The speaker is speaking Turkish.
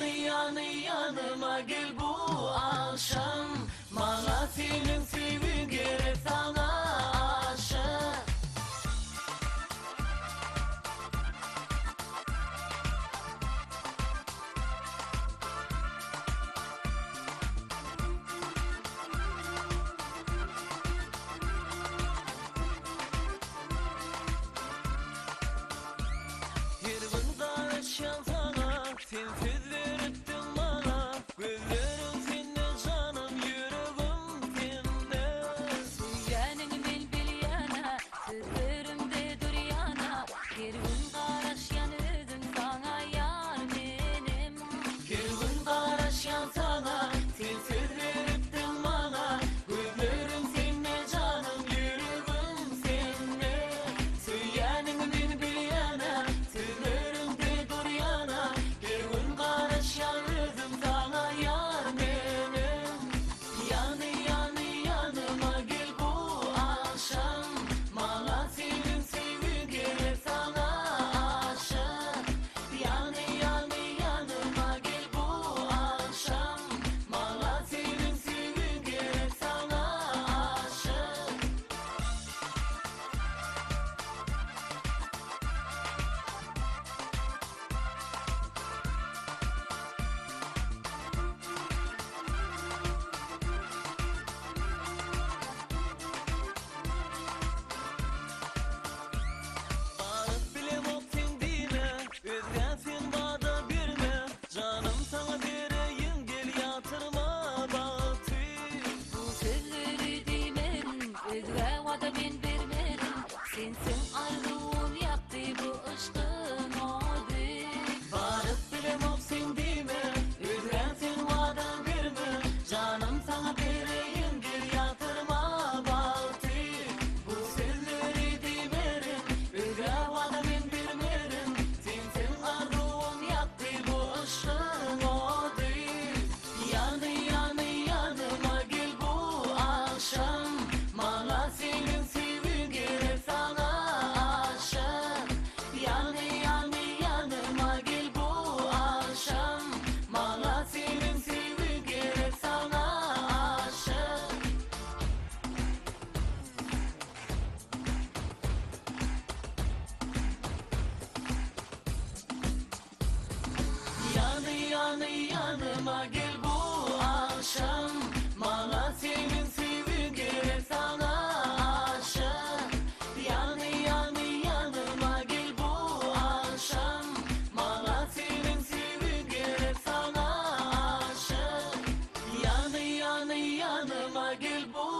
yanıma gel bu akşam. Bana senin sevgin gerek, sana aşık. Sensiz verettin bana, gözlerim sende canım, yüreğim sende. Söylenin bil yana, sözlerimde dur yana. Bir gün karaş yanıdın sana yar benim. Bir gün karaş yan sana, sensiz verettin bana, gözlerim sende canım, yüreğim sende. Söylenin bil yana, sözlerimde dur yana. Yanırdım sana yar benim. Yanıma gel bu akşam. Bana senin sevgin gerek, sana aşık. Yanıma gel bu akşam. Bana senin sevgin gerek, sana aşık. Özlensin bana birme, canım sana vereyim, gel yatırma batı. Bu sözleri demerim, özle vada ben vermerim. Sensin arzum yaptı bu aşkın oldu. Varıp bilemem sen deme, özlensin vada verme, canım sana vereyim, gel yatırma batı. Bu sözleri demerim, özle vada ben vermerim. Sensin arzum yaptı bu aşkın oldu. Yanıma gel bu akşam. Bana senin sevgin gerek, sana aşık. Yanıma gel bu akşam. Bana senin sevgin gerek, sana aşık. Yanıma gel bu akşam. Bana senin sevgin gerek, sana aşık. Yanıma gel bu akşam. Bana senin sevgin gerek, sana aşık. Yanıma gel bu